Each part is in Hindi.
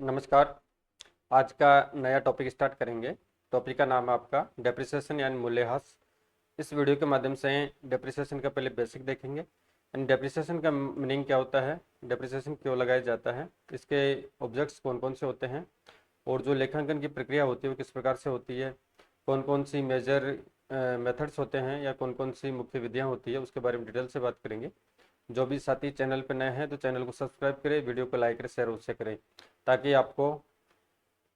नमस्कार। आज का नया टॉपिक स्टार्ट करेंगे। टॉपिक का नाम है आपका डेप्रिसिएशन यानी मूल्यह्रास। इस वीडियो के माध्यम से डेप्रिसिएशन का पहले बेसिक देखेंगे यानी डेप्रिसिएशन का मीनिंग क्या होता है, डेप्रिसिएशन क्यों लगाया जाता है, इसके ऑब्जेक्ट्स कौन कौन से होते हैं और जो लेखांकन की प्रक्रिया होती है वो किस प्रकार से होती है, कौन कौन सी मेजर मेथड्स होते हैं या कौन कौन सी मुख्य विधियाँ होती है, उसके बारे में डिटेल से बात करेंगे। जो भी साथी चैनल पर नए हैं तो चैनल को सब्सक्राइब करें, वीडियो को लाइक करें, शेयर उससे करें, ताकि आपको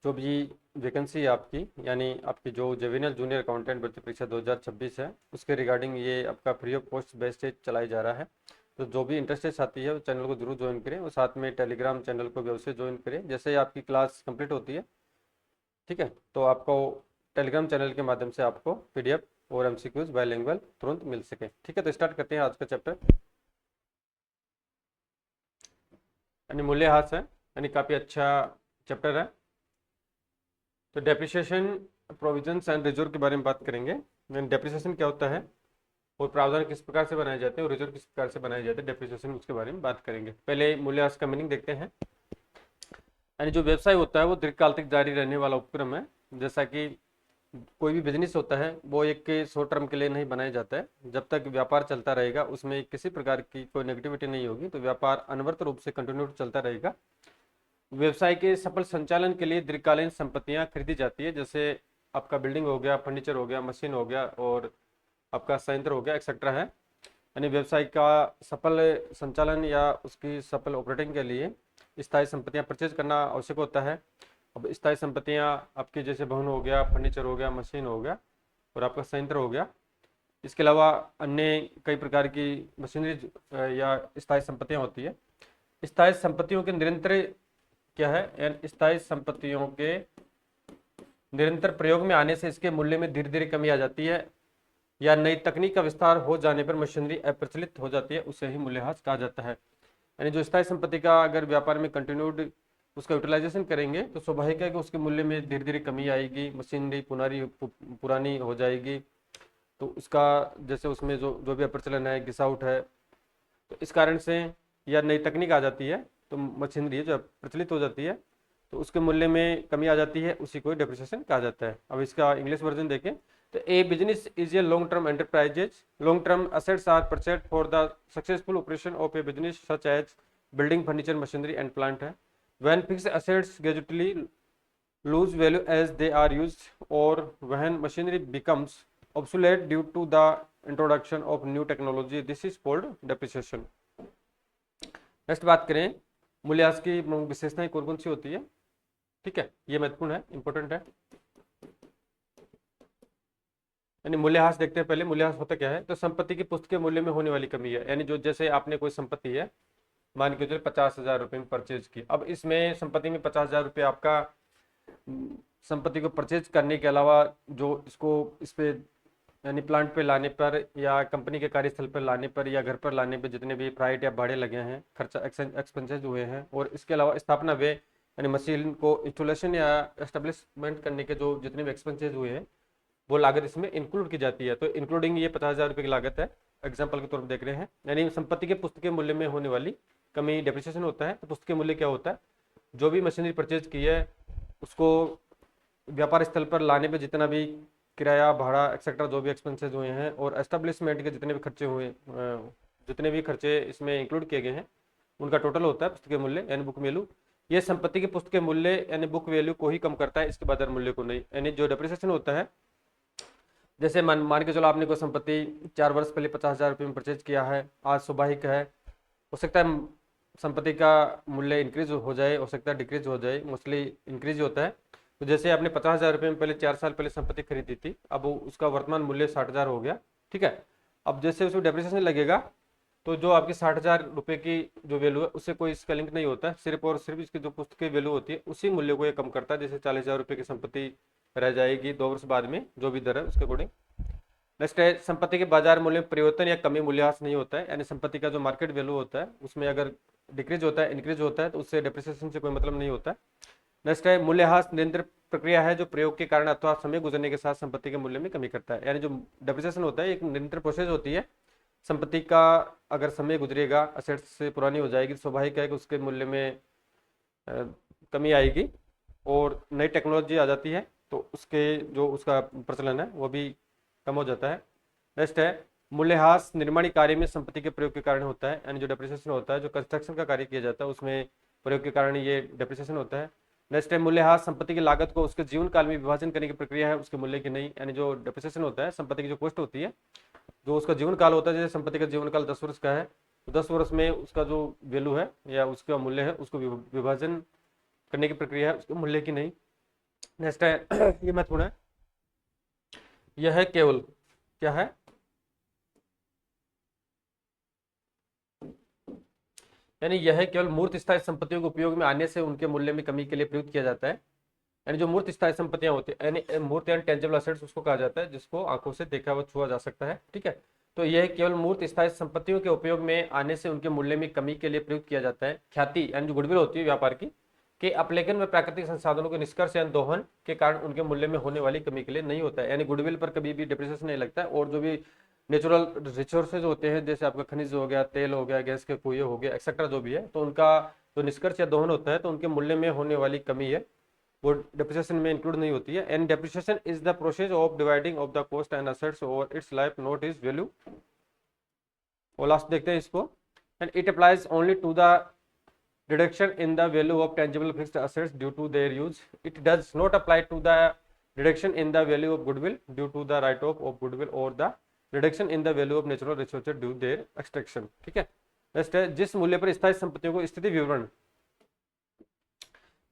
जो भी वैकेंसी है आपकी यानी आपकी जो जुवेनियल जूनियर अकाउंटेंट भर्ती परीक्षा 2026 है उसके रिगार्डिंग ये आपका फ्री ऑफ कॉस्ट बेस्ड चलाई जा रहा है। तो जो भी इंटरेस्टेड साथी है वो चैनल को जरूर ज्वाइन करें और साथ में टेलीग्राम चैनल को भी अवश्य ज्वाइन करें। जैसे ही आपकी क्लास कंप्लीट होती है, ठीक है, तो आपको टेलीग्राम चैनल के माध्यम से आपको पीडीएफ और एमसीक्यूज बायलिंगुअल तुरंत मिल सके। ठीक है, तो स्टार्ट करते हैं आज का चैप्टर यानी मूल्यह्रास है, यानी काफ़ी अच्छा चैप्टर है। तो डेप्रिसिएशन प्रोविजंस एंड रिजर्व के बारे में बात करेंगे। डेप्रिसिएशन क्या होता है और प्रावधान किस प्रकार से बनाए जाते हैं और रिजर्व किस प्रकार से बनाए जाते हैं, डेप्रिसिएशन उसके बारे में बात करेंगे। पहले मूल्यह्रास का मीनिंग देखते हैं। यानी जो व्यवसाय होता है वो दीर्घकाल तक जारी रहने वाला उपक्रम है। जैसा कि कोई भी बिजनेस होता है वो एक शॉर्ट टर्म के लिए नहीं बनाया जाता है। जब तक व्यापार चलता रहेगा उसमें किसी प्रकार की कोई नेगेटिविटी नहीं होगी तो व्यापार अनवरत रूप से कंटिन्यू चलता रहेगा। व्यवसाय के सफल संचालन के लिए दीर्घकालीन संपत्तियां खरीदी जाती है, जैसे आपका बिल्डिंग हो गया, फर्नीचर हो गया, मशीन हो गया और आपका संयंत्र हो गया, एक्सेट्रा है। यानी व्यवसाय का सफल संचालन या उसकी सफल ऑपरेटिंग के लिए स्थायी संपत्तियां परचेज करना आवश्यक होता है। अब स्थायी संपत्तियां आपकी जैसे भवन हो गया, फर्नीचर हो गया, मशीन हो गया और आपका संयंत्र हो गया। इसके अलावा अन्य कई प्रकार की मशीनरी या स्थायी संपत्तियां होती है। स्थायी संपत्तियों के निरंतर क्या है, यानी स्थायी संपत्तियों के निरंतर प्रयोग में आने से इसके मूल्य में धीरे धीरे कमी आ जाती है या नई तकनीक का विस्तार हो जाने पर मशीनरी अप्रचलित हो जाती है, उसे ही मूल्यह्रास कहा जाता है। यानी जो स्थायी संपत्ति का अगर व्यापार में कंटिन्यूड उसका यूटिलाइजेशन करेंगे तो स्वाभाविक है कि उसके मूल्य में धीरे धीरे कमी आएगी, मशीनरी पुरानी हो जाएगी, तो उसका जैसे उसमें जो जो भी अप्रचलन है, घिस आउट है, तो इस कारण से या नई तकनीक आ जाती है तो मशीनरी जो प्रचलित हो जाती है तो उसके मूल्य में कमी आ जाती है, उसी को डेप्रिसिएशन कहा जाता है। अब इसका इंग्लिश वर्जन देखें तो a business is a long term enterprises, long term assets are purchased for the successful operation of a business such as building, furniture, machinery and plant है। When fixed assets gradually lose value as they are used or when machinery becomes obsolete due to the introduction of new technology, this is called depreciation। Next बात करें मूल्यह्रास की विशेषताएं कौन कौन सी होती है। ठीक है, ये महत्वपूर्ण है, इंपॉर्टेंट है। यानी मूल्यह्रास देखते हैं। पहले मूल्यह्रास होता क्या है, तो संपत्ति की पुस्तक के मूल्य में होने वाली कमी है। यानी जो जैसे आपने कोई संपत्ति है, मान के चलिए 50,000 रुपये में परचेज की, अब इसमें संपत्ति में 50,000 रुपये आपका संपत्ति को परचेज करने के अलावा जो इसको इस पे यानी प्लांट पे लाने पर या कंपनी के कार्यस्थल पर लाने पर या घर पर लाने पर जितने भी फ्राइट या भाड़े लगे हैं, खर्चा एक्सपेंसेस हुए हैं, और इसके अलावा स्थापना व्यय यानी मशीन को इंस्टॉलेशन या एस्टेब्लिशमेंट करने के जो जितने भी एक्सपेंसेस हुए हैं वो लागत इसमें इंक्लूड की जाती है। तो इंक्लूडिंग ये 50,000 रुपये की लागत है, एग्जाम्पल के तौर पर देख रहे हैं। यानी संपत्ति के पुस्तक के मूल्य में होने वाली कमी डेप्रिसिएशन होता है। तो पुस्तक के मूल्य क्या होता है, जो भी मशीनरी परचेज की है उसको व्यापार स्थल पर लाने पे जितना भी किराया, भाड़ा, एक्सेट्रा जो भी एक्सपेंसेस हुए हैं और एस्टेब्लिशमेंट के जितने भी खर्चे हुए, जितने भी खर्चे इसमें इंक्लूड किए गए हैं, उनका टोटल होता है पुस्तक मूल्य यानी बुक वैल्यू। ये संपत्ति के पुस्तक मूल्य यानी बुक वैल्यू को ही कम करता है, इसके बाजार मूल्य को नहीं। यानी जो डेप्रिसिएशन होता है, जैसे मान के चलो आपने कोई संपत्ति 4 वर्ष पहले 50,000 रुपये में परचेज किया है, आज स्वाभाविक है हो सकता है संपत्ति का मूल्य इंक्रीज हो जाए, हो सकता है डिक्रीज हो जाए, मोस्टली इंक्रीज होता है। तो जैसे आपने 50,000 रुपये में पहले 4 साल पहले संपत्ति खरीदी थी, अब उसका वर्तमान मूल्य 60,000 हो गया। ठीक है, अब जैसे उसमें डेप्रिसिएशन लगेगा तो जो आपकी 60,000 रुपये की जो वैल्यू है उससे कोई इसका लिंक नहीं होता है, सिर्फ और सिर्फ इसकी जो पुस्तक की वैल्यू होती है उसी मूल्य को ये कम करता है। जैसे 40,000 रुपये की संपत्ति रह जाएगी 2 वर्ष बाद में, जो भी दर है उसके अकॉर्डिंग। नेक्स्ट है संपत्ति के बाजार मूल्य में परिवर्तन या कमी मूल्यह्रास नहीं होता है। यानी संपत्ति का जो मार्केट वैल्यू होता है उसमें अगर डिक्रीज होता है, इंक्रीज होता है, तो उससे डेप्रिसिएशन से कोई मतलब नहीं होता है। नेक्स्ट है मूल्यह्रास निरंतर प्रक्रिया है जो प्रयोग के कारण अथवा समय गुजरने के साथ संपत्ति के मूल्य में कमी करता है। यानी जो डेप्रिसिएशन होता है एक निरंतर प्रोसेस होती है। संपत्ति का अगर समय गुजरेगा, असेट्स से पुरानी हो जाएगी, तो स्वाभाविक है कि उसके मूल्य में कमी आएगी और नई टेक्नोलॉजी आ जाती है तो उसके जो उसका प्रचलन है वो भी कम हो जाता है। नेक्स्ट है मूल्यह्रास निर्माणी कार्य में संपत्ति के प्रयोग के कारण होता है, यानी जो डेप्रिसिएशन होता है, जो कंस्ट्रक्शन का कार्य किया जाता है उसमें प्रयोग के कारण ये डेप्रिसिएशन होता है। नेक्स्ट है मूल्यह्रास संपत्ति की लागत को उसके जीवन काल में विभाजन करने की प्रक्रिया है, उसके मूल्य की नहीं, यानी जो डेप्रिसिएशन होता है संपत्ति की जो कॉस्ट होती है, जो उसका जीवन काल होता है, जैसे संपत्ति का जीवन काल 10 वर्ष का है तो 10 वर्ष में उसका जो वैल्यू है या उसका मूल्य है उसको विभाजन करने की प्रक्रिया है, उसके मूल्य की नहीं। नेक्स्ट है ये महत्वपूर्ण है, यह है केवल क्या है, यानी यह केवल मूर्त स्थायी संपत्तियों के उपयोग में आने से उनके मूल्य में कमी के लिए प्रयुक्त किया जाता है। यानी जो मूर्त स्थायी संपत्तियां होती है, यानी मूर्त यानी टेंजिबल असेट्स उसको कहा जाता है जिसको आंखों से देखा व छुआ जा सकता है। ठीक है, तो यह केवल मूर्त स्थायी संपत्तियों के उपयोग में आने से उनके मूल्य में कमी के लिए प्रयुक्त किया जाता है। ख्याति यानी जो गुडविल होती है व्यापार की के अपलेखन में प्राकृतिक संसाधनों के निष्कर्ष या दोहन के कारण उनके मूल्य में होने वाली कमी के लिए नहीं होता है। यानी गुडविल पर कभी भी डिप्रिसिएशन नहीं लगता है। और जो भी नेचुरल रिसोर्सेज होते हैं, जैसे आपका खनिज हो गया, तेल हो गया, गैस के कुएं हो गया, एक्सेट्रा जो भी है, तो उनका जो निष्कर्ष या दोहन होता है तो उनके मूल्य में होने वाली कमी है वो डेप्रिसिएशन में इंक्लूड नहीं होती है। And depreciation is the process of dividing of the cost and assets over its life, not is value. और लास्ट देखते हैं इसको, and it applies only to the reduction in the value of tangible fixed assets due to their use. It does not apply to the reduction in the value of goodwill due to the write off of goodwill or the reduction in the value of natural resources due their extraction. ठीक है, नेक्स्ट है जिस मूल्य पर स्थायी संपत्तियों को स्थिति विवरण,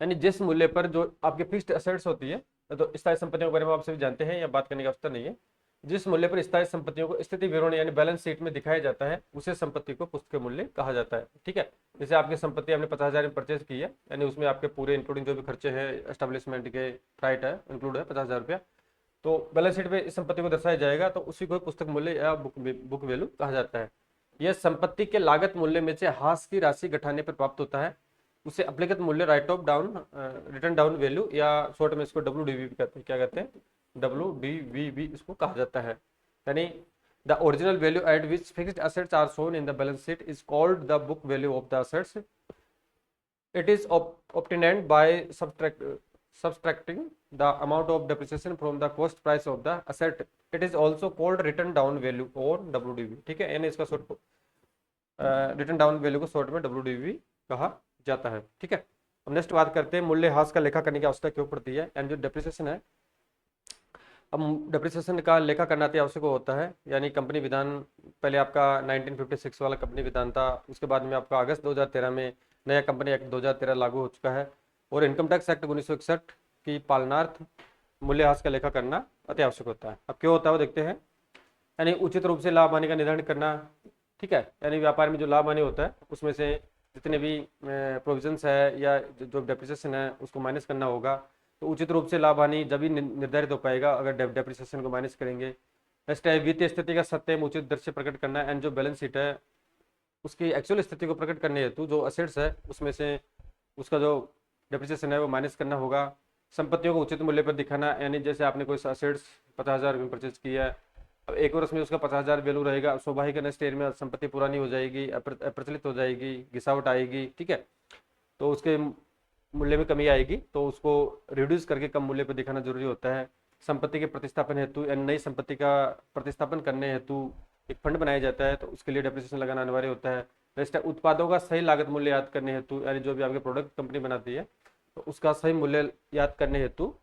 यानी जिस मूल्य पर जो आपके फिक्स्ड एसेट्स होती है, तो स्थायी संपत्तियों के बारे में आप सभी जानते हैं, या बात करने की आवश्यकता नहीं है। जिस मूल्य पर स्थायी संपत्तियों को स्थिति विवरण यानी बैलेंस शीट में दिखाया जाता है उसे संपत्ति को पुस्तक मूल्य कहा जाता है। ठीक है, जैसे आपकी संपत्ति आपने 50,000 में परचेज की है, यानी उसमें आपके पूरे इंक्लूडिंग जो भी खर्चे हैं एस्टेब्लिशमेंट के, फ्राइट है इंक्लूड है 50,000 रुपया, तो बैलेंस शीट में इस संपत्ति को दर्शाया जाएगा तो उसी को पुस्तक मूल्य या बुक वैल्यू कहा जाता है। यह संपत्ति के लागत मूल्य में से हास की राशि घटाने पर प्राप्त होता है, उसे अप्लिकेट मूल्य right of down return down value या शॉर्ट में इसको WDV कहते हैं, क्या कहते हैं, WDVB इसको कहा जाता है। यानी the original value at which fixed assets are shown in the balance sheet is called the book value of the assets. It is obtained by subtracting the amount of depreciation from the cost price of the asset. It is also called written down value or WDV. ठीक है, यानी इसका शॉर्ट रिटर्न डाउन वैल्यू को शॉर्ट में WDV कहा जाता है। ठीक है, अब नेक्स्ट बात करते हैं मूल्यह्रास का लेखा करने की आवश्यकता क्यों पड़ती है। एंड जो डेप्रिसिएशन है, अब डेप्रिसिएशन का लेखा करना अति आवश्यक होता है। यानी कंपनी विधान पहले आपका 1956 वाला कंपनी विधान था, उसके बाद में आपका अगस्त 2013 में नया कंपनी एक्ट 2013 लागू हो चुका है, और इनकम टैक्स एक्ट 1961 की पालनार्थ मूल्यह्रास का लेखा करना अति आवश्यक होता है। अब क्यों होता है वो देखते हैं। यानी उचित रूप से लाभ हानि का निर्धारण करना। ठीक है, यानी व्यापार में जो लाभ हानि होता है उसमें से जितने भी प्रोविजंस है या जो डेप्रिसिएशन है उसको माइनस करना होगा, तो उचित रूप से लाभ हानि जब भी निर्धारित हो पाएगा अगर डेप्रिसिएशन को माइनस करेंगे। नेक्स्ट है वित्तीय स्थिति का सत्य एवं उचित दर से प्रकट करना। एंड जो बैलेंस शीट है उसकी एक्चुअल स्थिति को प्रकट करने हेतु जो असेट्स है उसमें से उसका जो डेप्रिसिएशन है वो माइनस करना होगा। संपत्तियों को उचित मूल्य पर दिखाना, यानी जैसे आपने कोई असेट्स 50,000 में परचेज किया है, अब एक वर्ष में उसका 50,000 वैल्यू रहेगा, स्वाभाविक नेक्स्ट ईयर में संपत्ति पुरानी हो जाएगी, अप्रचलित हो जाएगी, घिसावट आएगी। ठीक है, तो उसके मूल्य में कमी आएगी, तो उसको रिड्यूस करके कम मूल्य पर दिखाना जरूरी होता है। संपत्ति के प्रतिस्थापन हेतु यानी नई संपत्ति का प्रतिस्थापन करने हेतु एक फंड बनाया जाता है, तो उसके लिए डेप्रिसिएशन लगाना अनिवार्य होता है। नेक्स्ट है उत्पादों का सही लागत मूल्य याद करने हेतु, यानी जो भी आपके प्रोडक्ट कंपनी बनाती है तो उसका सही मूल्य याद करने हेतु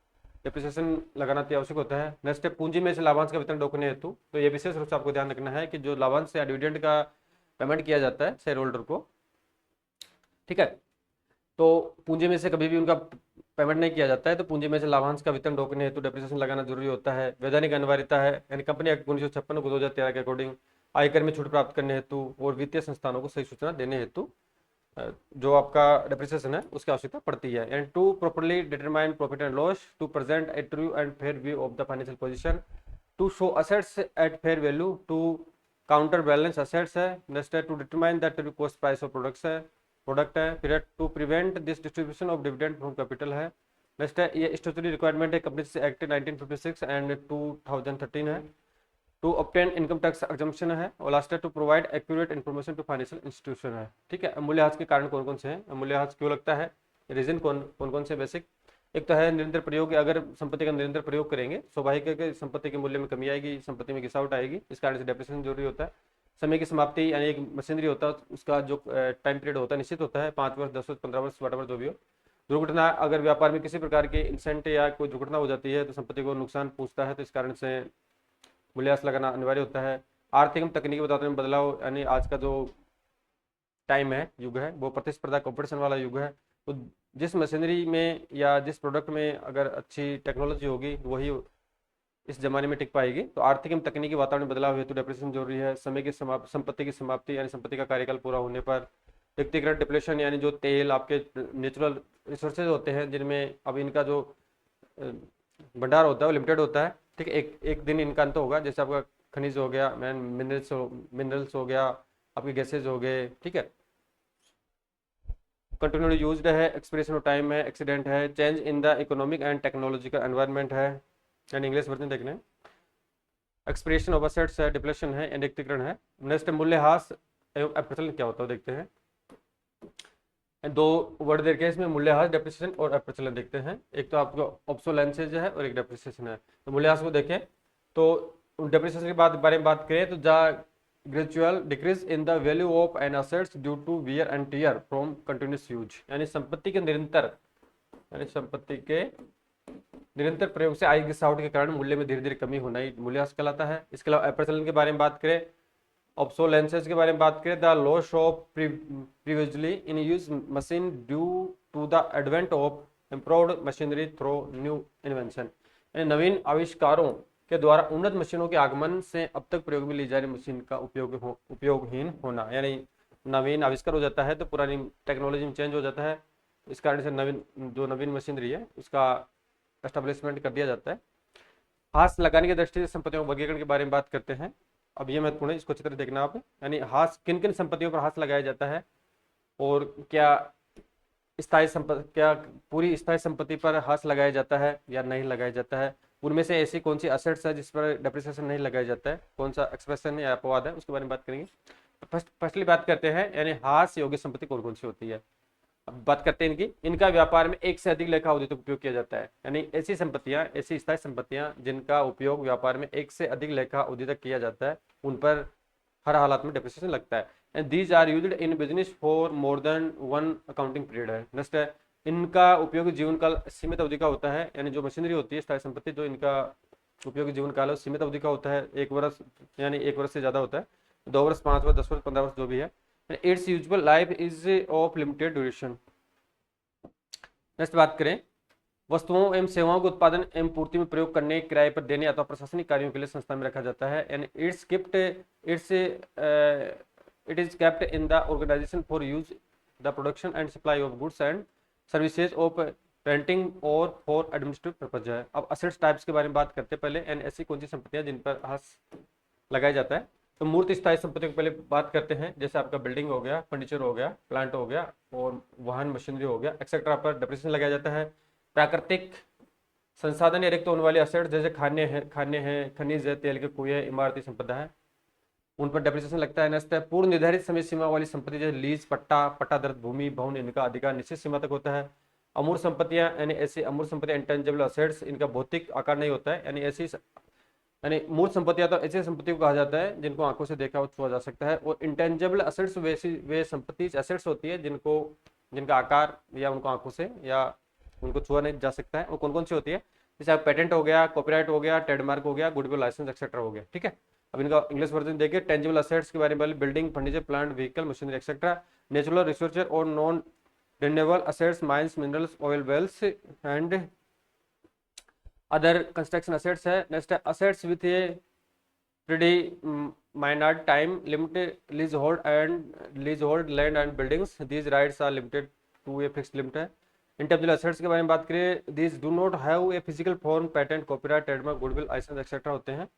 डेप्रिसिएशन लगाना अति आवश्यक होता है। नेक्स्ट है पूंजी में से लाभांश का वितरण रोकने हेतु, तो ये विशेष रूप से आपको ध्यान रखना है कि जो लाभांश या डिविडेंड का पेमेंट किया जाता है शेयर होल्डर को, ठीक है, तो पूंजी में से कभी भी उनका पेमेंट नहीं किया जाता है, तो पूंजी में से लाभांश का वितरण रोकने हेतु डेप्रिसिएशन लगाना जरूरी होता है। वैधानिक अनिवार्यता है, यानी कंपनी एक्ट 1956 को 2013 के अकॉर्डिंग आयकर में छूट प्राप्त करने हेतु और वित्तीय संस्थानों को सही सूचना देने हेतु जो आपका डेप्रिसिएशन है उसकी आवश्यकता पड़ती है। And to properly determine profit and loss, to present a true and fair view of the financial position, to show assets at fair value, to counter balance assets है। नेक्स्ट है to determine the true cost price of product है। फिर to prevent this distribution of dividend from capital है। नेक्स्ट है ये स्टैट्यूटरी रिक्वायरमेंट है कंपनीज एक्ट 1956 एंड 2013 है। To obtain income tax exemption है। और लास्ट है to provide accurate information to financial institution है। ठीक है, मूल्यह्रास के कारण कौन कौन से हैं, मूल्यह्रास क्यों लगता है, रीजन कौन कौन कौन से बेसिक? एक तो है निरंतर प्रयोग, अगर संपत्ति का निरंतर प्रयोग करेंगे स्वाभाविक है कि संपत्ति के मूल्य में कमी आएगी, संपत्ति में गिरावट आएगी, इस कारण से डेप्रिसिएशन जरूरी होता है। समय की समाप्ति, यानी एक मशीनरी होता है उसका जो टाइम पीरियड होता है निश्चित होता है, 5 वर्ष 10 वर्ष 15 वर्ष वट जो भी हो। दुर्घटना, अगर व्यापार में किसी प्रकार के इंसेंट या कोई दुर्घटना हो जाती है तो संपत्ति को नुकसान पहुंचता है, तो इस कारण से मूल्यह्रास लगाना अनिवार्य होता है। आर्थिक एवं तकनीकी बदलाव में बदलाव, यानी आज का जो टाइम है, युग है, वो प्रतिस्पर्धा कॉम्पिटिशन वाला युग है। तो जिस मशीनरी में या जिस प्रोडक्ट में अगर अच्छी टेक्नोलॉजी होगी वही इस जमाने में टिक पाएगी। तो आर्थिक एवं तकनीकी वातावरण में बदलाव हेतु डेप्रिसिएशन जरूरी है। समय की संपत्ति की समाप्ति, यानी संपत्ति का कार्यकाल पूरा होने पर। व्यक्तिगत डिप्लेशन, यानी जो तेल आपके नेचुरल रिसोर्सेज होते हैं जिनमें अब इनका जो भंडार होता है वो लिमिटेड होता है, ठीक है, एक दिन इनका अंत होगा। जैसे आपका खनिज हो गया, मिनरल्स हो गया, आपके गैसेज हो गए, ठीक है। कंटिन्यूड यूज्ड है, एक्सप्रेशन ऑफ टाइम है, एक्सीडेंट है, change in the economic and technological environment है, यानी इंग्लिश वर्जन देखना है। एक्सप्रेशन ऑफ असेट्स है, डिप्लेशन है, इंडेक्सीकरण है। नेक्स्ट मूल्यह्रास एवं अप्रचलन क्या होता है देखते हैं। दो वर्ड देखे हैं इसमें, मूल्यह्रास डेप्रिसिएशन और अप्रचलन देखते हैं। एक तो आपको ऑब्सोलेंसेज है और एक डेप्रिसिएशन है। तो मूल्यह्रास को देखें तो डेप्रिसिएशन के बारे में बात करें तो the gradual decrease in the value of an assets due to wear and tear from continuous use, यानी संपत्ति के निरंतर प्रयोग से आई गिरावट के कारण मूल्य में धीरे धीरे कमी होना ही मूल्यह्रास कहलाता है। इसके अलावा अप्रचलन के बारे में बात करें, ऑब्सोलेंसेज के बारे में बात करें, the loss of previously in use machine due to the advent of improved machinery through new invention, यानी नवीन आविष्कारों के द्वारा उन्नत मशीनों के आगमन से अब तक प्रयोग में ली जा रही मशीन का उपयोगहीन होना, यानी नवीन आविष्कार हो जाता है तो पुरानी टेक्नोलॉजी में चेंज हो जाता है, इस कारण से नवीन मशीनरी है उसका एस्टेब्लिशमेंट कर दिया जाता है। हाथ लगाने की दृष्टि से संपत्तियों के वर्गीकरण के बारे में बात करते हैं। अब ये महत्वपूर्ण है, इसको चित्र देखना आप, यानी हाथ किन किन संपत्तियों पर हाथ लगाया जाता है और क्या पूरी स्थायी संपत्ति पर हाथ लगाया जाता है या नहीं लगाया जाता है। उनमें से ऐसी कौन सी असेट्स है जिस पर डेप्रिसिएशन नहीं लगाया जाता है, कौन सा एक्सप्रेशन या अपवाद है, उसके बारे में बात करेंगे। फर्स्टली बात करते हैं, यानी हाथ योग्य संपत्ति कौन कौन सी होती है। अब बात करते हैं इनका व्यापार में एक से अधिक लेखा अवधि तक उपयोग किया जाता है, यानी ऐसी स्थायी संपत्तियां जिनका उपयोग व्यापार में एक से अधिक लेखा अवधि तक किया जाता है, उन पर हर हालात में डेप्रिसिएशन लगता है। And these are used in business for more than one accounting period है। नेक्स्ट है, इनका उपयोग जीवन काल सीमित अवधि का होता है, यानी जो मशीनरी होती है स्थायी संपत्ति, जो इनका उपयोग जीवन काल सीमित अवधि का होता है, 1 वर्ष, यानी 1 वर्ष से ज्यादा होता है, 2 वर्ष 5 वर्ष 10 वर्ष 15 वर्ष जो भी है। It's usual life is of limited duration. Next बात करें, वस्तुओं एवं सेवाओं के उत्पादन एवं पूर्ति में प्रयोग करने, किराए पर देने अथवा प्रशासनिक कार्यों के लिए संस्था में रखा जाता है। And it is kept in the organization for use the production and supply of goods and services of renting और फॉर एडमिनिस्ट्रेटिव पर्पज है। अब असेट्स टाइप्स के बारे में बात करते हैं पहले, एंड ऐसी कौन सी संपत्तियां जिन पर हाथ लगाया जाता है। तो मूर्त स्थायी संपत्ति को पहले बात करते हैं, जैसे आपका बिल्डिंग हो गया, फर्नीचर हो गया, प्लांट हो गया और वाहन मशीनरी हो गया, एक्सेट्रा पर डेप्रिसिएशन लगाया जाता है। प्राकृतिक संसाधन या रिक्त होने वाले असेट्स जैसे खाने हैं, खनिज है, तेल के कुएं, इमारती संपदा है, उन पर डेप्रिसिएशन लगता है। नेक्स्ट है, पूर्व निर्धारित समय सीमा वाली संपत्ति जैसे लीज, पट्टादत्त भूमि, भवन, इनका अधिकार निश्चित सीमा तक होता है। अमूर्त संपत्तियां, यानी ऐसी अमूर्त संपत्तियां इंटेंजिबल असेट्स, इनका भौतिक आकार नहीं होता है, यानी मूर्त संपत्तियां तो ऐसी संपत्ति को कहा जाता है जिनको आंखों से देखा और छुआ जा सकता है, और इंटेंजिबल असेट्स वे संपत्ति असेट्स होती है जिनका आकार या उनको आंखों से या उनको छुआ नहीं जा सकता है। वो कौन कौन सी होती है, जैसे पेटेंट हो गया, कॉपीराइट हो गया, ट्रेडमार्क हो गया, गुडविल लाइसेंस एक्सेट्रा हो गया, ठीक है। अब इनका इंग्लिश वर्जन देखिए, टेंजिबल असेट्स के बारे में building, furniture, plant, vehicle, machinery etcetera. Natural resources और non renewable assets, mines, minerals, oil wells and other construction assets है। नेक्स्ट है, assets with a predetermined time limit, lease hold land and buildings, these rights are limited to a fixed limit है। इंटेंजिबल असेट्स के बारे में बात करें, these do not have a physical form, patent, copyright, trademark, goodwill, license etcetera होते हैं,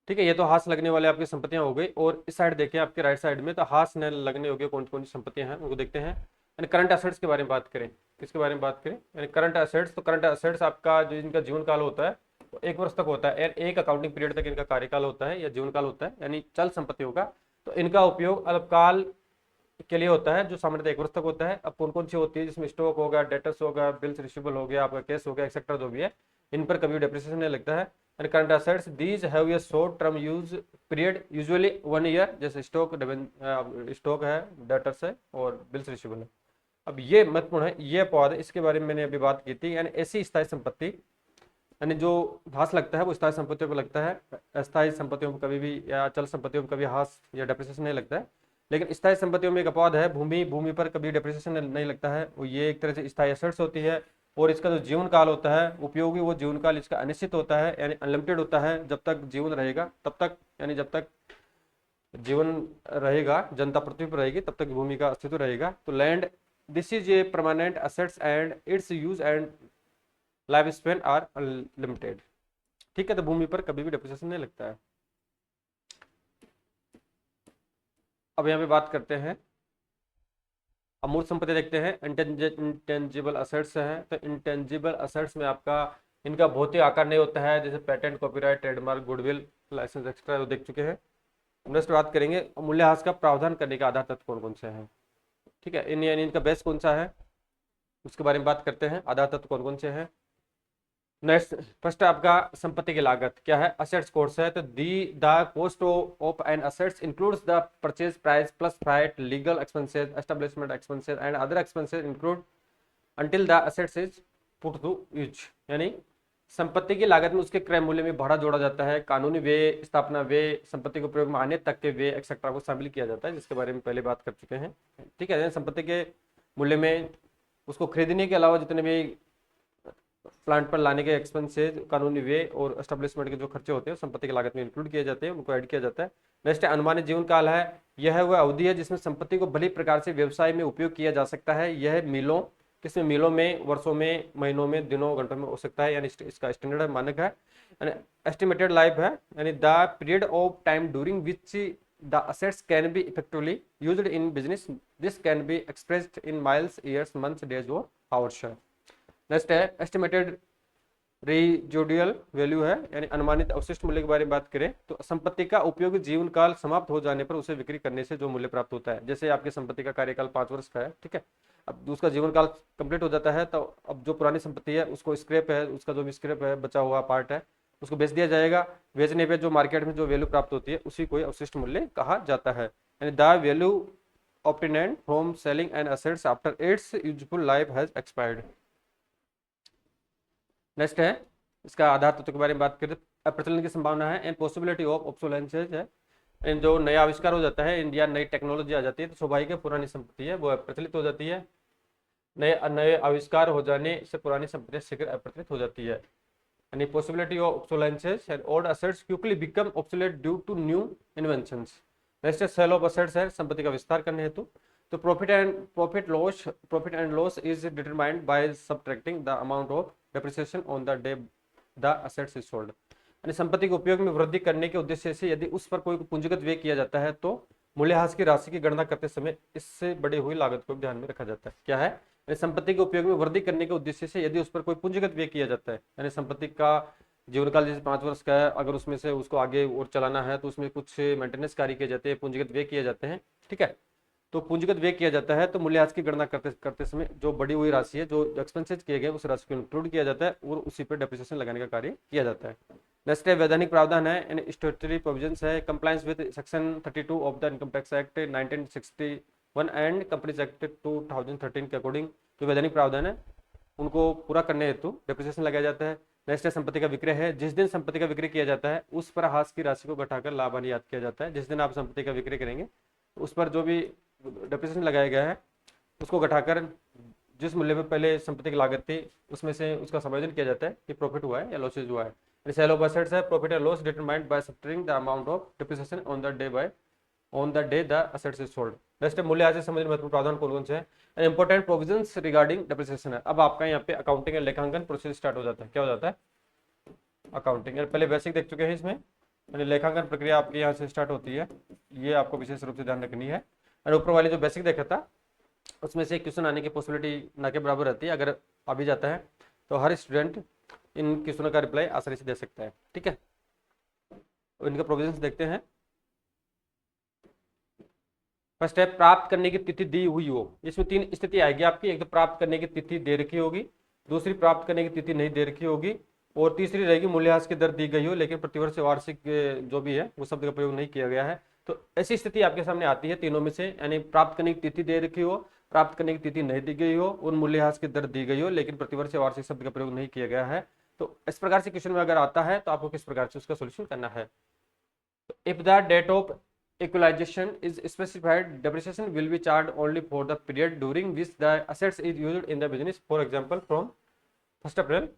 ठीक है। ये तो हाथ लगने वाले आपकी संपत्तियां हो गई। और इस साइड देखिए आपके राइट साइड में, तो हाथ न लगने योग्य कौन कौन सी संपत्तियां हैं उनको देखते हैं। यानी करंट असेट्स के बारे में बात करें, किसके बारे में बात करें, यानी करंट असेट्स। तो करंट असेट्स आपका जो इनका जीवन काल होता है तो 1 वर्ष तक होता है, एक अकाउंटिंग पीरियड तक इनका कार्यकाल होता है या जीवन काल होता है, यानी चल संपत्तियों का। तो इनका उपयोग अल्पकाल के लिए होता है, जो सामान्यतः 1 वर्ष तक होता है। अब कौन कौन सी होती है, जिसमें स्टॉक होगा, डेटर्स होगा, बिल्स रिसीवेबल हो गया, आपका कैश हो गया, एक्सेट्रा जो भी है, इन पर कभी डेप्रिसिएशन नहीं लगता है। And current assets these have a short term use period usually 1 year, जैसे स्टॉक है, डेटर्स है और बिल्स रिसीवेबल है। अब ये महत्वपूर्ण है, ये अपवाद है, इसके बारे में मैंने अभी बात की थी। यानी ऐसी स्थायी संपत्ति, यानी जो हास लगता है वो स्थायी संपत्तियों पर लगता है, अस्थायी संपत्तियों पर कभी भी या अचल संपत्तियों पर कभी हास या डेप्रिसिएशन नहीं लगता है। लेकिन स्थायी संपत्तियों में एक अपवाद है, भूमि पर कभी डेप्रिसिएशन नहीं लगता है। वो ये एक तरह से स्थायी एसेट्स होती है, और इसका जो जीवन काल होता है उपयोगी, वो जीवन काल इसका अनिश्चित होता है, यानी अनलिमिटेड होता है। जब तक जीवन रहेगा तब तक, यानी जब तक जीवन रहेगा, जनता पृथ्वी पर रहेगी, तब तक भूमि का अस्तित्व रहेगा। तो land, this is a permanent assets and its use and life span are limited. ठीक है, तो भूमि पर कभी भी डेप्रिसिएशन नहीं लगता है। अब यहाँ पे बात करते हैं अमूर्त संपत्ति, देखते हैं इंटेंजिबल असेट्स हैं। तो इंटेंजिबल असेट्स में आपका इनका भौतिक आकार नहीं होता है, जैसे patent, copyright, trademark, goodwill, license extra देख चुके हैं। नेक्स्ट बात करेंगे मूल्यह्रास का प्रावधान करने का आधार तत्व कौन कौन से हैं। ठीक है, यानी इनका बेस कौन सा है, उसके बारे में बात करते हैं। आधार तत्व कौन कौन से हैं। नेक्स्ट, फर्स्ट आपका संपत्ति की लागत क्या है, असेट्स कोर्स है। तो the the cost of an assets includes the purchase price plus freight, legal expenses, establishment expenses and other expenses include until the assets is put to use. यानी संपत्ति की लागत में उसके क्रय मूल्य में भाड़ा जोड़ा जाता है, कानूनी व्यय, स्थापना व्यय, संपत्ति के प्रयोग में आने तक के व्यय एक्सेट्रा को शामिल किया जाता है, जिसके बारे में पहले बात कर चुके हैं। ठीक है, संपत्ति के मूल्य में उसको खरीदने के अलावा जितने भी प्लांट पर लाने के एक्सपेंसेस, कानूनी व्यय और एस्टेब्लिशमेंट के जो खर्चे होते हैं संपत्ति की लागत में इंक्लूड किए जाते हैं, उनको ऐड किया जाता है। नेक्स्ट है अनुमानित जीवन काल है। यह वह अवधि है जिसमें संपत्ति को भली प्रकार से व्यवसाय में उपयोग किया जा सकता है। यह मीलों, किसमें, मीलों में, वर्षों में, महीनों में, दिनों, घंटों में हो सकता है, यानी इसका स्टैंडर्ड मानक है। एस्टिमेटेड लाइफ है, यानी the period of time during which the assets can be effectively used in business. This can be expressed in miles, years, months, days or hours. Next है एस्टिमेटेड रेजिडुअल वैल्यू है, यानी अनुमानित अवशिष्ट मूल्य के बारे में बात करें तो संपत्ति का उपयोग जीवन काल समाप्त हो जाने पर उसे बिक्री करने से जो मूल्य प्राप्त होता है। जैसे आपकी संपत्ति का कार्यकाल 5 वर्ष का है, ठीक है, अब उसका जीवन काल कंप्लीट हो जाता है, तो अब जो पुरानी संपत्ति है उसको स्क्रैप है, उसका जो भी स्क्रैप है, बचा हुआ पार्ट है, उसको बेच दिया जाएगा। बेचने पे जो मार्केट में जो वैल्यू प्राप्त होती है उसी को अवशिष्ट मूल्य कहा जाता है। यानी the value obtained from selling an assets after its useful life has expired. Next है इसका आधार तत्व के बारे में बात करें, प्रचलन की संभावना है एंड पॉसिबिलिटी ऑफ ऑब्सोलेंसेज है। इन जो नया आविष्कार हो जाता है, इंडिया नई टेक्नोलॉजी आ जाती है, तो स्वाभाविक है पुरानी संपत्ति है वो प्रचलित हो जाती है। नए नए आविष्कार हो जाने से पुरानी संपत्ति शीघ्र अप्रचलित हो जाती है। यानी possibility of obsolescence and old assets quickly become obsolete due to new inventions. Next है सेल ऑफ असेट्स है, संपत्ति का विस्तार करने हेतु। तो profit and loss is determined by subtracting the amount of depreciation on the day the assets is sold. यानी संपत्ति के उपयोग में वृद्धि करने के उद्देश्य से यदि उस पर कोई पूंजीगत व्यय किया जाता है तो मूल्यह्रास की राशि की गणना करते समय इससे बढ़ी हुई लागत को ध्यान में रखा जाता है। क्या है, यानी संपत्ति के उपयोग में वृद्धि करने के उद्देश्य से यदि उस पर कोई पूंजीगत व्यय किया जाता है, यानी संपत्ति का जीवन काल जैसे 5 वर्ष का है, अगर उसमें से उसको आगे और चलाना है तो उसमें कुछ मेंटेनेंस कार्य किए जाते हैं, पूंजीगत व्यय किए जाते हैं। ठीक है, तो पूंजीगत व्यय किया जाता है तो मूल्यह्रास की गणना करते समय जो बढ़ी हुई राशि है, जो एक्सपेंसेज किए गए उस राशि को इंक्लूड किया जाता है और उसी पर डेप्रिसिएशन लगाने का कार्य किया जाता है। नेक्स्ट है वैधानिक प्रावधान है, यानी स्टैट्यूटरी प्रोविजंस है, compliance with section 32 of the income tax act 1961 and companies act 2013 के अकॉर्डिंग जो वैधानिक प्रावधान है उनको पूरा करने हेतु डेप्रिसिएशन लगाया जाता है। नेक्स्ट है संपत्ति का विक्रय है, जिस दिन संपत्ति का विक्रय किया जाता है उस पर हास की राशि को घटाकर लाभ हानि याद किया जाता है। जिस दिन आप संपत्ति का विक्रय करेंगे उस पर जो भी डेप्रिसिएशन लगाया गया है उसको घटाकर जिस मूल्य पर पहले संपत्ति की लागत थी उसमें से उसका समायोजन किया जाता है कि प्रॉफिट हुआ है या लॉसेज हुआ है। सेल ऑफ असेट्स है, profit and loss determined by subtracting the amount of depreciation on the day the assets is sold. Next मूल्य से संबंधित महत्वपूर्ण प्रावधान कौन कौन से हैं, इंपॉर्टेंट प्रोविजंस रिगार्डिंग डेप्रिसिएशन है। अब आपका यहाँ पे अकाउंटिंग एंड लेखांकन प्रोसेस स्टार्ट हो जाता है। क्या हो जाता है, अकाउंटिंग, पहले बेसिक देख चुके हैं इसमें, यानी लेखांकन प्रक्रिया आपकी यहाँ से स्टार्ट होती है, ये आपको विशेष रूप से ध्यान रखनी है। और ऊपर वाली जो बेसिक देखा था उसमें से क्वेश्चन आने की पॉसिबिलिटी ना के बराबर रहती है, अगर आ भी जाता है तो हर स्टूडेंट इन क्वेश्चनों का रिप्लाई आसानी से दे सकता है। ठीक है, इनके प्रोविजंस देखते हैं। फर्स्ट है प्राप्त करने की तिथि दी हुई हो, इसमें तीन स्थिति आएगी आपकी। एक तो प्राप्त करने की तिथि दे रखी होगी, दूसरी प्राप्त करने की तिथि नहीं दे रखी होगी, और तीसरी रहेगी मूल्यह्रास की दर दी गई हो लेकिन प्रतिवर्ष वार्षिक जो भी है वो शब्द का प्रयोग नहीं किया गया है। तो ऐसी स्थिति आपके सामने आती है तीनों में से, यानी प्राप्त करने की तिथि दे रखी हो, प्राप्त करने की तिथि नहीं दी गई हो और मूल्यह्रास की दर दी गई हो लेकिन प्रतिवर्ष वार्षिक शब्द का प्रयोग नहीं किया गया है। तो इस प्रकार से क्वेश्चन में अगर आता है तो आपको किस प्रकार से उसका सोल्यूशन करना है। If the date of equalization is specified, depreciation will be charged only for the period during which the assets is used in the business. For example, from 1 अप्रैल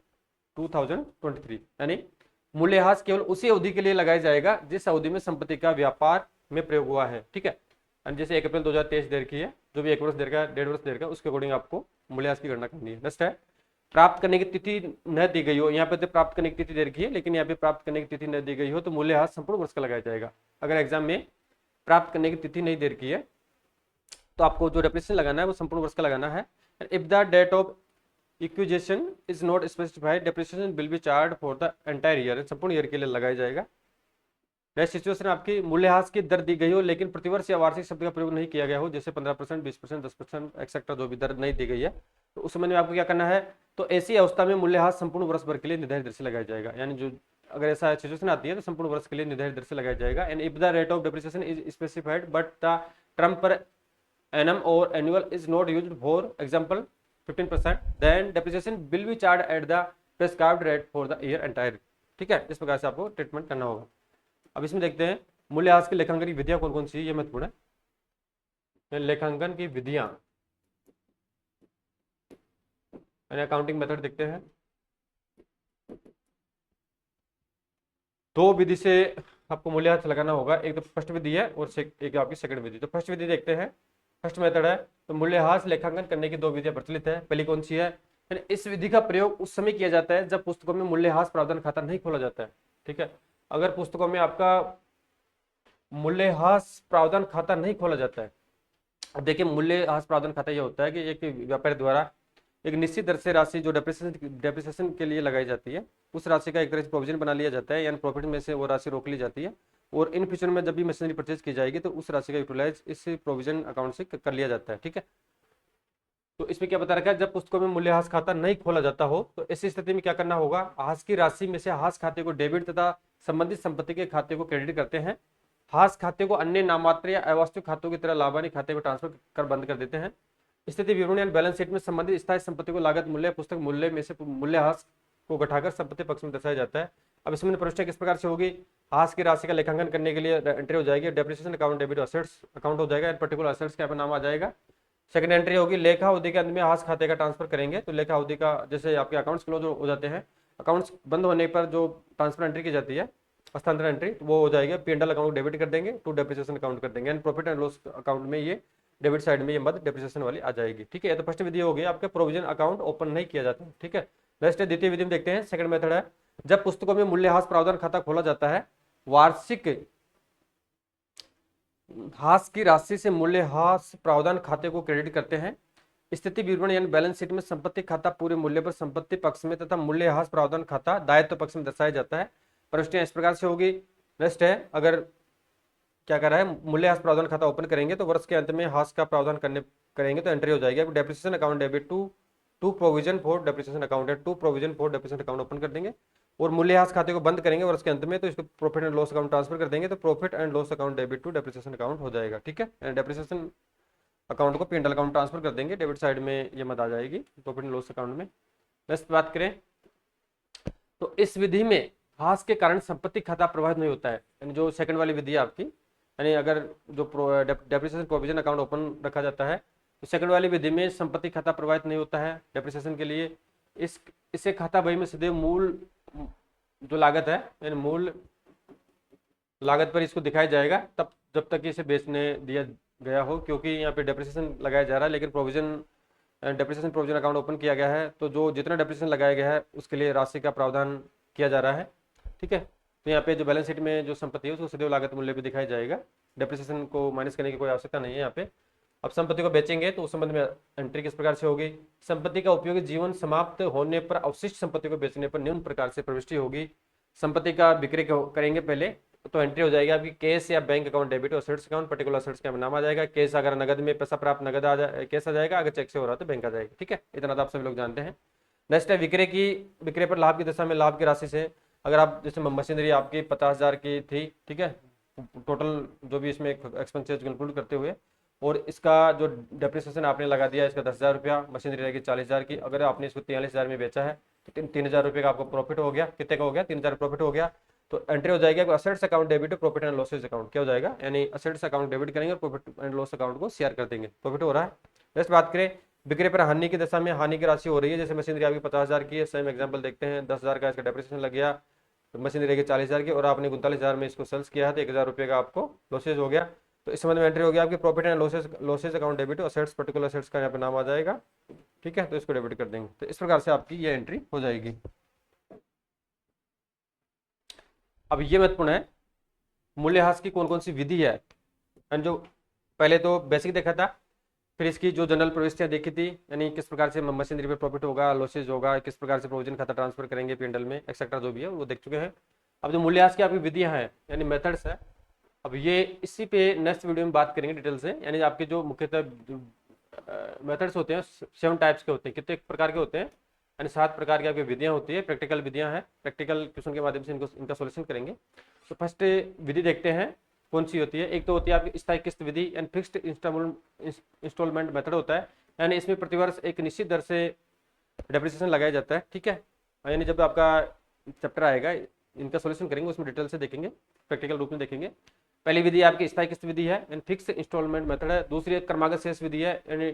2023, यानी मूल्यह्रास केवल उसी अवधि के लिए लगाया जाएगा जिस अवधि में संपत्ति का व्यापार में प्रयोग हुआ है। ठीक है, जैसे 1 अप्रैल 2023 देर की है, जो भी 1 वर्ष देर का, 1.5 वर्ष देर का, उसके अकॉर्डिंग आपको मूल्यह्रास की गणना करनी है। नेक्स्ट है प्राप्त करने की तिथि न दी गई हो, यहाँ पे तो प्राप्त करने की तिथि दे रखी है लेकिन यहाँ पे प्राप्त करने की तिथि न दी गई हो तो मूल्यह्रास संपूर्ण वर्ष का लगाया जाएगा। अगर एग्जाम में प्राप्त करने की तिथि नहीं दे रखी है तो आपको जो डेप्रिसिएशन लगाना है वो संपूर्ण वर्ष का लगाना है। If the date of acquisition is not specified, depreciation will be charge for the entire year, संपूर्ण ईयर के लिए लगाया जाएगा। नेक्स्ट सिचुएशन आपकी मूल्यह्रास की दर दी गई हो लेकिन प्रतिवर्ष या वार्षिक शब्द का प्रयोग नहीं किया गया हो, जैसे 15%, 20%, 10% एक्सेट्रा जो भी दर नहीं दी गई है, तो उस समय में आपको क्या करना है, तो ऐसी अवस्था में मूल्यह्रास संपूर्ण वर्ष भर के लिए निर्धारित दर से लगाया जाएगा। यानी जो अगर ऐसा सिचुएशन आती है तो संपूर्ण वर्ष के लिए निर्धारित दर से लगाया जाएगा। And if the rate of depreciation is specified but the term per annum और annual is not used, for example 15%, then depreciation will be charge at the prescribed rate for the year entire. ठीक है, इस प्रकार से आपको ट्रीटमेंट करना होगा। अब इसमें देखते हैं मूल्यह्रास की लेखांकन की विधियां कौन कौन सी है, ये महत्वपूर्ण है। लेखांकन की विधियां यानी अकाउंटिंग मेथड देखते हैं। दो विधि से आपको मूल्यह्रास लगाना होगा, एक तो फर्स्ट विधि है और एक आपकी सेकंड विधि। तो फर्स्ट विधि देखते हैं, फर्स्ट मेथड है। तो मूल्यह्रास लेखांकन करने की दो विधियां प्रचलित है। पहली कौन सी है, इस विधि का प्रयोग उस समय किया जाता है जब पुस्तकों में मूल्यह्रास प्रावधान खाता नहीं खोला जाता है। ठीक है, अगर पुस्तकों में आपका मूल्यह्रास प्रावधान खाता नहीं खोला जाता है, अब देखिए मूल्यह्रास प्रावधान खाता यह होता है कि एक व्यापारी द्वारा एक निश्चित दर से राशि जो डेप्रिसिएशन के लिए लगाई जाती है उस राशि का एक तरह से प्रोविजन बना लिया जाता है, यानी प्रॉफिट में से वो राशि रोक ली जाती है और इन फ्यूचर में जब भी मशीनरी परचेज की जाएगी तो उस राशि का यूटिलाइज इस प्रोविजन अकाउंट से कर लिया जाता है। ठीक है, तो इसमें क्या बता रखा है, जब पुस्तकों में मूल्यह्रास खाता नहीं खोला जाता हो तो ऐसी स्थिति में क्या करना होगा, हास की राशि में से हास खाते को डेबिट तथा संबंधित संपत्ति के खाते को क्रेडिट करते हैं। हास खाते को अन्य नाममात्र या अवास्तविक खातों की तरह लाभानी खाते में ट्रांसफर कर बंद कर देते हैं। स्थिति विवरण यानी बैलेंस शीट में संबंधित स्थायी संपत्ति को लागत मूल्य पुस्तक मूल्य में से मूल्यह्रास को घटाकर संपत्ति पक्ष में दर्शाया जाता है। अब इसमें प्रविष्टियां किस प्रकार से होगी, हास की राशि का लेखांकन करने के लिए एंट्री हो जाएगी, depreciation account debit assets account हो जाएगा, पर्टिकुलर असेट्स का नाम आ जाएगा। सेकंड एंट्री होगी, लेखा अवधि के अंत में हास खाते का ट्रांसफर करेंगे। तो लेखा अवधि का जैसे आपके अकाउंट्स क्लोज हो जाते हैं, अकाउंट्स बंद होने पर जो ट्रांसफर एंट्री की जाती है हस्तांतरण एंट्री, वो हो जाएगा, P&L अकाउंट डेबिट कर देंगे, टू डेप्रिसिएशन अकाउंट कर देंगे, and profit and loss account में ये डेबिट साइड में ये मद डेप्रिसिएशन वाली आ जाएगी। ठीक है, तो फर्स्ट विधि हो गई आपका प्रोविजन अकाउंट ओपन नहीं किया जाता। ठीक है, नेक्स्ट द्वितीय विधि में देखते हैं, सेकंड मेथड है, जब पुस्तकों में मूल्यह्रास प्रावधान खाता खोला जाता है, वार्षिक हास की राशि से मूल्यह्रास प्रावधान खाते को क्रेडिट करते हैं। स्थिति विवरण यानी बैलेंस शीट में संपत्ति खाता पूरे मूल्य पर संपत्ति पक्ष में तथा मूल्यह्रास प्रावधान खाता दायित्व पक्ष में दर्शाया जाता है। प्रविष्टियां इस प्रकार से होगी। नेक्स्ट है, अगर क्या कर रहा है, मूल्यह्रास प्रावधान खाता ओपन करेंगे तो वर्ष के अंत में हास का प्रावधान करेंगे तो एंट्री हो जाएगी, depreciation account debit to provision for depreciation account है, to provision for depreciation account open कर देंगे और मूल्यह्रास खाते को बंद करेंगे वर्ष के अंत में तो इसको profit and loss account transfer कर देंगे, तो profit and loss account debit to depreciation account हो जाएगा। ठीक है, डेप्रिसिएशन अकाउंट को P&L अकाउंट ट्रांसफर कर देंगे, डेबिट साइड में ये मत आ जाएगी प्रॉफिट एंड लॉस अकाउंट में। नेक्स्ट बात करें तो इस विधि में हास के कारण संपत्ति खाता प्रभावित नहीं होता है, यानी जो सेकंड वाली विधि है आपकी, यानी अगर जो डेप्रिसिएशन प्रोविजन अकाउंट ओपन रखा जाता है तो सेकंड वाली विधि में संपत्ति खाता प्रभावित नहीं होता है डेप्रिसिएशन के लिए। इसे खाता बही में सीधे मूल जो लागत है यानी मूल लागत पर इसको दिखाया जाएगा तब जब तक इसे बेचने दिया गया हो, क्योंकि यहाँ पे डेप्रिसिएशन लगाया जा रहा है लेकिन डेप्रिसिएशन प्रोविजन अकाउंट ओपन किया गया है तो जो जितना डेप्रिसिएशन लगाया गया है उसके लिए राशि का प्रावधान किया जा रहा है। ठीक है, तो यहाँ पे जो बैलेंस शीट में जो संपत्ति है उसको सीधे लागत मूल्य पे दिखाया जाएगा, डेप्रिसिएशन को माइनस करने की कोई आवश्यकता नहीं है यहाँ पे। अब संपत्ति को बेचेंगे तो उस संबंध में एंट्री किस प्रकार से होगी, संपत्ति का उपयोगी जीवन समाप्त होने पर अवशिष्ट संपत्ति को बेचने पर निम्न प्रकार से प्रविष्टि होगी। संपत्ति का विक्रय करेंगे पहले, तो एंट्री हो जाएगी आपकी कैश या बैंक अकाउंट डेबिट और असेट्स अकाउंट, पर्टिकुलर असेट्स का नाम आ जाएगा। कैश अगर नगद में पैसा प्राप्त नगद आ जाए कैश आ जाएगा, अगर चेक से हो रहा है तो बैंक आ जाएगी। ठीक है, इतना तो आप सभी लोग जानते हैं। नेक्स्ट है विक्रय पर लाभ की दशा में लाभ की राशि से, अगर आप जैसे मशीनरी आपकी 50,000 की थी, ठीक है, टोटल जो भी इसमें एक्सपेंसेस इंक्लूड करते हुए, और इसका जो डेप्रिसिएशन आपने लगा दिया इसका 10,000 रुपया, मशीनरी रहेगी 40,000 की, अगर आपने इसको 43,000 में बेचा है तो 3,000 रुपये का आपको प्रॉफिट हो गया। कितने का हो गया? 3,000 प्रॉफिट हो गया। तो एंट्री हो जाएगी असेट्स अकाउंट डेबिट और प्रॉफिट एंड लॉसेज अकाउंट। क्या हो जाएगा? यानी असेट्स अकाउंट डेबिट करेंगे और प्रॉफिट एंड लॉस अकाउंट को शेयर कर देंगे। प्रॉफिट हो रहा है। नेक्स्ट बात करें बिक्री पर हानि की दशा में, हानि की राशि हो रही है, जैसे मशीनरी आपकी 50,000 की है, सेम एग्जाम्पल देखते हैं, 10,000 का इसका डेप्रिसिएशन लग गया, तो मशीनरी रहेगी 40,000 की, और आपने 39,000 में इसको सेल्स किया है तो 1,000 रुपये का आपको लॉसेज हो गया। तो इस संबंध में एंट्री हो गया आपकी profit and losses account debit, assets particular assets का यहाँ पे नाम आ जाएगा। ठीक है, तो इसको डेबिट कर देंगे। तो इस प्रकार से आपकी ये एंट्री हो जाएगी। अब ये महत्वपूर्ण है, मूल्यह्रास की कौन कौन सी विधि है। एंड जो पहले तो बेसिक देखा था, फिर इसकी जो जनरल प्रविष्टियां देखी थी, यानी किस प्रकार से मशीनरी पे प्रॉफिट होगा, लॉसेज होगा, किस प्रकार से प्रोविजन खाता ट्रांसफर करेंगे पीएनएल में, एक्सेट्रा जो भी है वो देख चुके हैं। अब जो मूल्यह्रास की आपकी विधियां हैं यानी मेथड्स है, अब ये इसी पे नेक्स्ट वीडियो में बात करेंगे डिटेल से। यानी आपके जो मुख्यतः मेथड्स होते हैं 7 टाइप्स के होते हैं। कितने प्रकार के होते हैं? यानी 7 प्रकार की आपकी विधियां होती है, प्रैक्टिकल विधियां हैं, प्रैक्टिकल क्वेश्चन के माध्यम से इनका सोल्यूशन करेंगे। तो फर्स्ट विधि देखते हैं कौन सी होती है। एक तो होती है आपकी स्थायी किस्त विधि एंड फिक्स्ड इंस्टॉलमेंट मेथड होता है, यानी इसमें प्रतिवर्ष एक निश्चित दर से डेप्रिसिएशन लगाया जाता है। ठीक है, यानी जब आपका चैप्टर आएगा इनका सोल्यूशन करेंगे, उसमें डिटेल से देखेंगे, प्रैक्टिकल रूप में देखेंगे। पहली विधि आपकी स्थायी किस्त विधि है एंड फिक्स इंस्टॉलमेंट मेथड है। दूसरी क्रमागत शेष विधि है यानी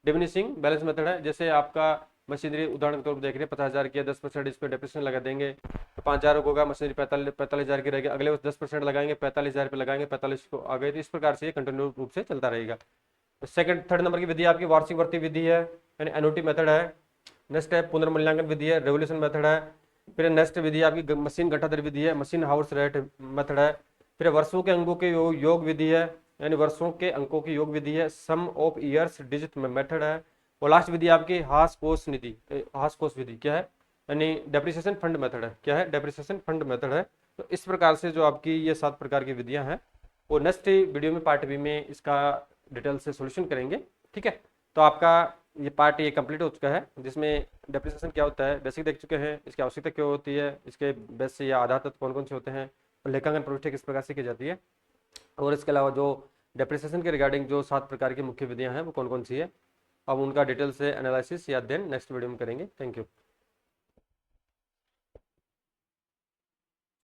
डिमिनिशिंग बैलेंस मेथड है। जैसे आपका मशीनरी उदाहरण के तौर पर देख रहे हैं 50,000 की है, 10% इस पर डेप्रिसिएशन लगा देंगे तो 5,000 होगा, मशीनरी 45,000 की रहेगी, अगले वर्ष 10% लगाएंगे, 45,000 पे लगाएंगे, 45 को आ गए। तो इस प्रकार से ये कंटिन्यू रूप से चलता रहेगा। थर्ड नंबर की विधि आपकी वार्षिक भर्ती विधि है यानी एनुटी मेथड है। नेक्स्ट है पुनर्मूल्यांकन विधि है, रेवोल्यूशन मेथड है। फिर नेक्स्ट विधि आपकी मशीन घटाधर विधि है, मशीन हाउस रेट मेथड है। फिर वर्षों के अंकों के योग विधि है, यानी वर्षों के अंकों की योग विधि है, सम ऑफ ईयर्स डिजिट मेथड है। और लास्ट विधि आपकी हास कोष विधि क्या है? यानी डेप्रिसिएशन फंड मेथड है। क्या है? डेप्रिसिएशन फंड मेथड है। तो इस प्रकार से जो आपकी ये 7 प्रकार की विधियां हैं, और नेक्स्ट वीडियो में पार्ट बी में इसका डिटेल से सॉल्यूशन करेंगे। ठीक है, तो आपका ये पार्ट ये कंप्लीट हो चुका है, जिसमें डेप्रिसिएशन क्या होता है बेसिक देख चुके हैं, इसकी आवश्यकता क्यों होती है, इसके बेस से या आधार तत्व कौन कौन से होते हैं, और लेखांकन प्रविष्टि किस प्रकार से की जाती है, और इसके अलावा जो डेप्रिसिएशन के रिगार्डिंग जो 7 प्रकार की मुख्य विधियां हैं वो कौन कौन सी है, अब उनका डिटेल से एनालिसिस या देन नेक्स्ट वीडियो में करेंगे। Thank you.